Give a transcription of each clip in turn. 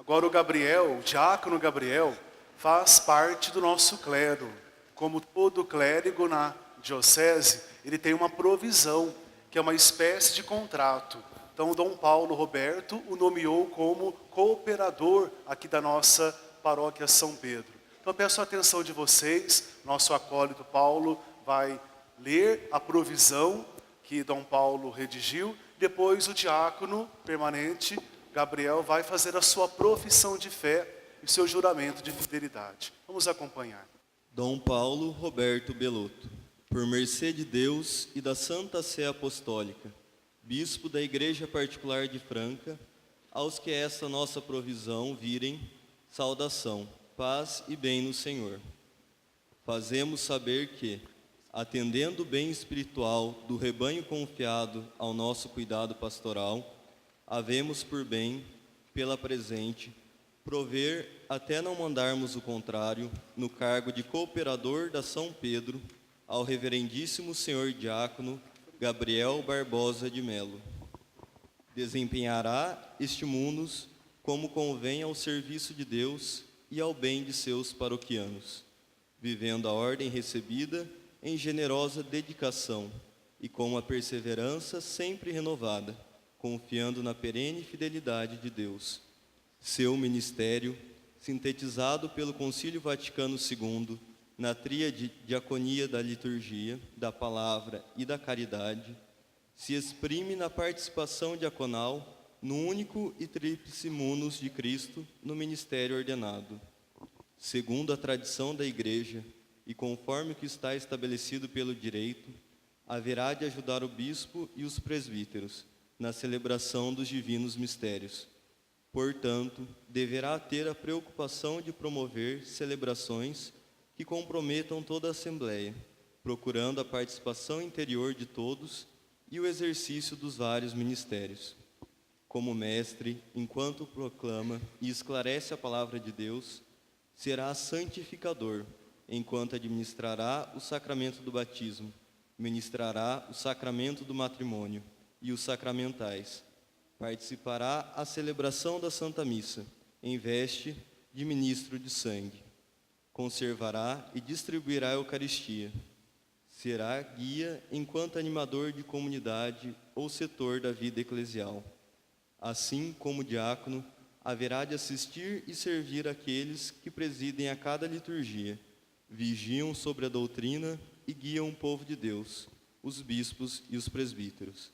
Agora o diácono Gabriel, faz parte do nosso clero. Como todo clérigo na diocese, ele tem uma provisão, que é uma espécie de contrato. Então, Dom Paulo Roberto o nomeou como cooperador aqui da nossa paróquia São Pedro. Então, eu peço a atenção de vocês, nosso acólito Paulo vai ler a provisão que Dom Paulo redigiu, depois o diácono permanente, Gabriel, vai fazer a sua profissão de fé e o seu juramento de fidelidade. Vamos acompanhar. Dom Paulo Roberto Belotto, por mercê de Deus e da Santa Sé Apostólica, Bispo da Igreja Particular de Franca, aos que essa nossa provisão virem, saudação, paz e bem no Senhor. Fazemos saber que, atendendo o bem espiritual do rebanho confiado ao nosso cuidado pastoral, havemos por bem, pela presente, prover, até não mandarmos o contrário, no cargo de cooperador da São Pedro, ao reverendíssimo senhor diácono Gabriel Barbosa de Melo. Desempenhará este munus como convém ao serviço de Deus e ao bem de seus paroquianos, vivendo a ordem recebida em generosa dedicação e com uma perseverança sempre renovada, confiando na perene fidelidade de Deus. Seu ministério, sintetizado pelo Concílio Vaticano II, na tríade diaconia da liturgia, da palavra e da caridade, se exprime na participação diaconal no único e tríplice munus de Cristo no ministério ordenado. Segundo a tradição da Igreja e conforme o que está estabelecido pelo direito, haverá de ajudar o bispo e os presbíteros na celebração dos divinos mistérios. Portanto, deverá ter a preocupação de promover celebrações que comprometam toda a Assembleia, procurando a participação interior de todos e o exercício dos vários ministérios. Como mestre, enquanto proclama e esclarece a palavra de Deus, será santificador, enquanto administrará o sacramento do batismo, ministrará o sacramento do matrimônio e os sacramentais, participará a celebração da Santa Missa, em veste de ministro de sangue, conservará e distribuirá a Eucaristia, será guia enquanto animador de comunidade ou setor da vida eclesial. Assim como diácono, haverá de assistir e servir aqueles que presidem a cada liturgia, vigiam sobre a doutrina e guiam o povo de Deus, os bispos e os presbíteros.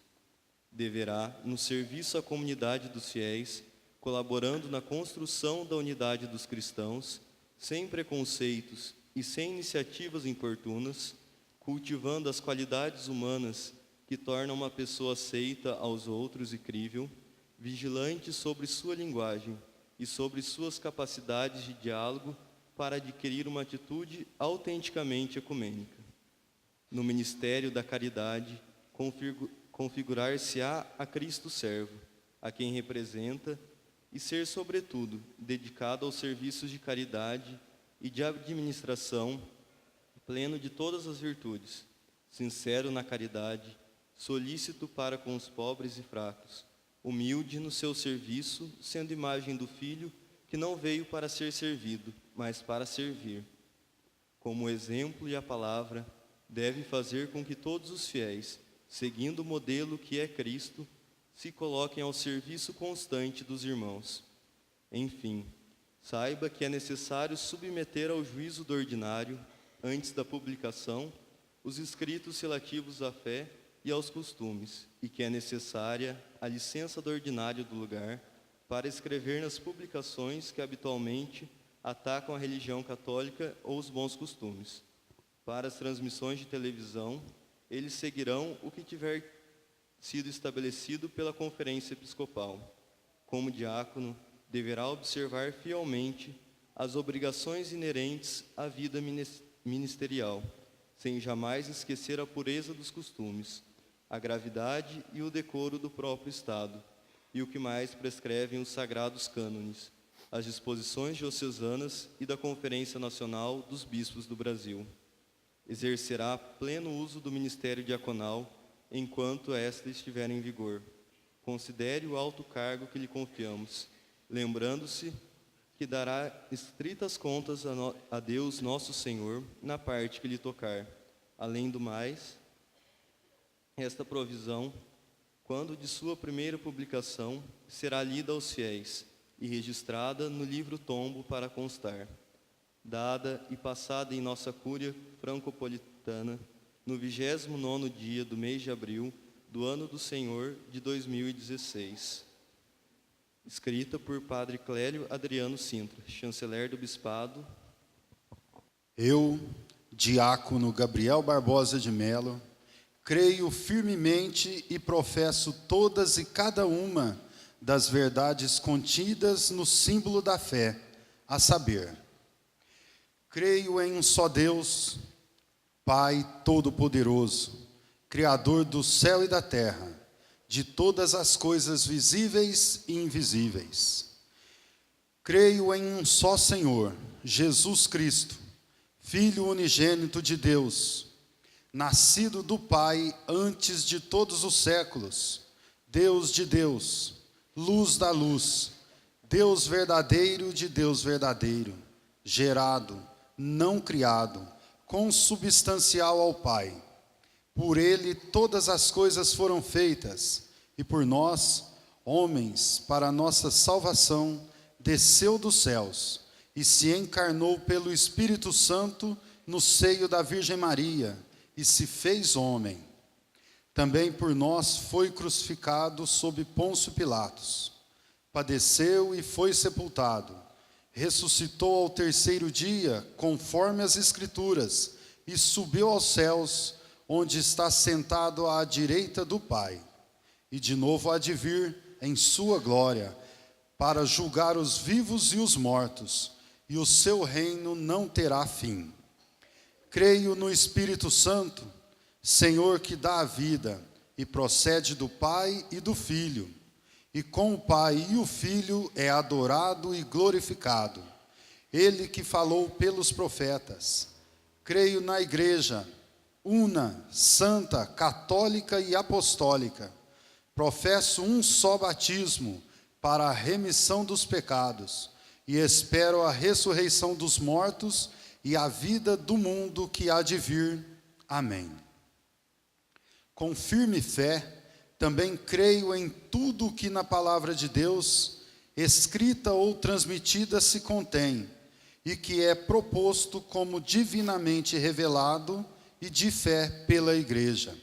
Deverá, no serviço à comunidade dos fiéis, colaborando na construção da unidade dos cristãos, sem preconceitos e sem iniciativas importunas, cultivando as qualidades humanas que tornam uma pessoa aceita aos outros e crível, vigilante sobre sua linguagem e sobre suas capacidades de diálogo para adquirir uma atitude autenticamente ecumênica. No ministério da caridade, configurar-se-á a Cristo servo, a quem representa, e ser, sobretudo, dedicado aos serviços de caridade e de administração, pleno de todas as virtudes, sincero na caridade, solícito para com os pobres e fracos, humilde no seu serviço, sendo imagem do Filho que não veio para ser servido, mas para servir. Como exemplo e a palavra, deve fazer com que todos os fiéis, seguindo o modelo que é Cristo, se coloquem ao serviço constante dos irmãos. Enfim, saiba que é necessário submeter ao juízo do ordinário, antes da publicação, os escritos relativos à fé e aos costumes, e que é necessária a licença do ordinário do lugar para escrever nas publicações que habitualmente atacam a religião católica ou os bons costumes. Para as transmissões de televisão, eles seguirão o que tiver sido estabelecido pela Conferência Episcopal. Como diácono, deverá observar fielmente as obrigações inerentes à vida ministerial, sem jamais esquecer a pureza dos costumes, a gravidade e o decoro do próprio Estado, e o que mais prescrevem os sagrados cânones, as disposições diocesanas e da Conferência Nacional dos Bispos do Brasil. Exercerá pleno uso do ministério diaconal enquanto esta estiver em vigor. Considere o alto cargo que lhe confiamos, lembrando-se que dará estritas contas a Deus nosso Senhor na parte que lhe tocar. Além do mais, esta provisão, quando de sua primeira publicação, será lida aos fiéis e registrada no livro tombo para constar, dada e passada em nossa cúria francopolitana, no 29º dia do mês de abril, do ano do Senhor de 2016. Escrita por Padre Clélio Adriano Sintra, chanceler do Bispado. Eu, diácono Gabriel Barbosa de Melo, creio firmemente e professo todas e cada uma das verdades contidas no símbolo da fé, a saber, creio em um só Deus, Pai Todo-Poderoso, Criador do céu e da terra, de todas as coisas visíveis e invisíveis. Creio em um só Senhor, Jesus Cristo, Filho unigênito de Deus, nascido do Pai antes de todos os séculos, Deus de Deus, luz da luz, Deus verdadeiro de Deus verdadeiro, gerado, não criado, consubstancial ao Pai. Por ele todas as coisas foram feitas, e por nós, homens, para a nossa salvação, desceu dos céus, e se encarnou pelo Espírito Santo no seio da Virgem Maria, e se fez homem. Também por nós foi crucificado sob Pôncio Pilatos. Padeceu e foi sepultado. Ressuscitou ao terceiro dia, conforme as Escrituras, e subiu aos céus, onde está sentado à direita do Pai, e de novo há de vir em sua glória, para julgar os vivos e os mortos, e o seu reino não terá fim. Creio no Espírito Santo, Senhor que dá a vida, e procede do Pai e do Filho, e com o Pai e o Filho é adorado e glorificado, ele que falou pelos profetas. Creio na Igreja, una, santa, católica e apostólica. Professo um só batismo para a remissão dos pecados e espero a ressurreição dos mortos e a vida do mundo que há de vir. Amém. Com firme fé, também creio em tudo o que na palavra de Deus, escrita ou transmitida, se contém e que é proposto como divinamente revelado e de fé pela Igreja,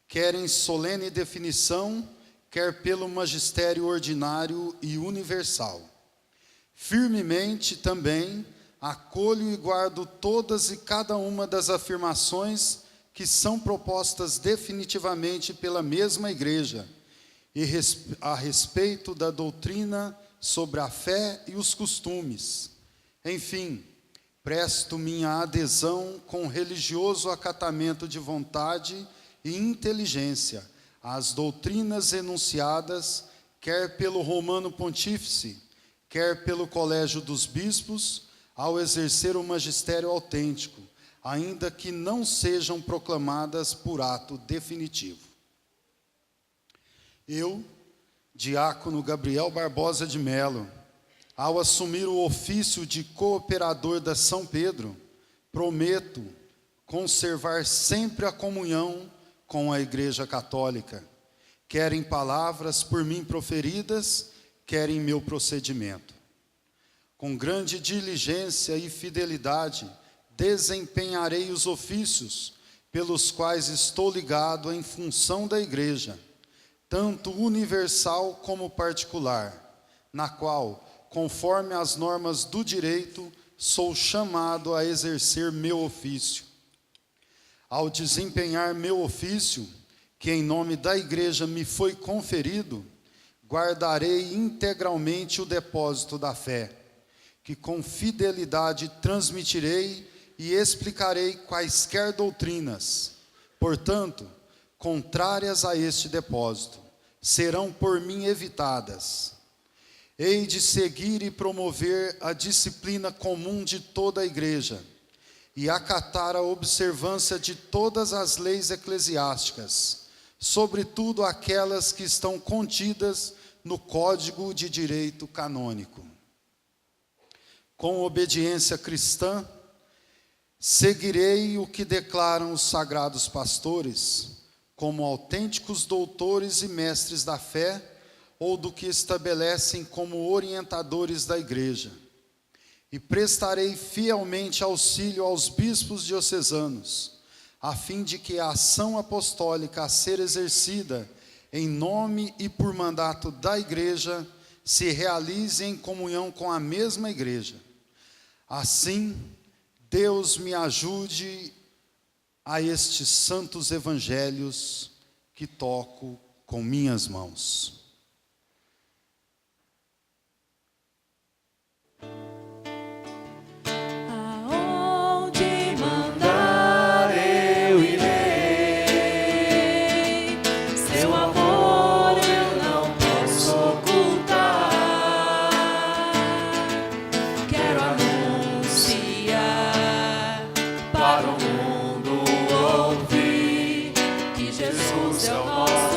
quer em solene definição, quer pelo magistério ordinário e universal. Firmemente também acolho e guardo todas e cada uma das afirmações que são propostas definitivamente pela mesma Igreja, e a respeito da doutrina sobre a fé e os costumes. Enfim, presto minha adesão com religioso acatamento de vontade e inteligência às doutrinas enunciadas, quer pelo Romano Pontífice, quer pelo Colégio dos Bispos, ao exercer o magistério autêntico, ainda que não sejam proclamadas por ato definitivo. Eu, diácono Gabriel Barbosa de Melo, ao assumir o ofício de cooperador da São Pedro, prometo conservar sempre a comunhão com a Igreja Católica, quer em palavras por mim proferidas, quer em meu procedimento. Com grande diligência e fidelidade, desempenharei os ofícios pelos quais estou ligado em função da Igreja, tanto universal como particular, na qual, conforme as normas do direito, sou chamado a exercer meu ofício. Ao desempenhar meu ofício, que em nome da Igreja me foi conferido, guardarei integralmente o depósito da fé, que com fidelidade transmitirei e explicarei quaisquer doutrinas, portanto, contrárias a este depósito, serão por mim evitadas. Hei de seguir e promover a disciplina comum de toda a Igreja e acatar a observância de todas as leis eclesiásticas, sobretudo aquelas que estão contidas no Código de Direito Canônico. Com obediência cristã, seguirei o que declaram os sagrados pastores, como autênticos doutores e mestres da fé, ou do que estabelecem como orientadores da Igreja. E prestarei fielmente auxílio aos bispos diocesanos, a fim de que a ação apostólica a ser exercida em nome e por mandato da Igreja se realize em comunhão com a mesma Igreja. Assim, Deus me ajude a estes santos evangelhos que toco com minhas mãos. Aonde mandar eu irei, seu amor eu não posso ocultar. Quero anunciar para o mundo ouvir que Jesus é o nosso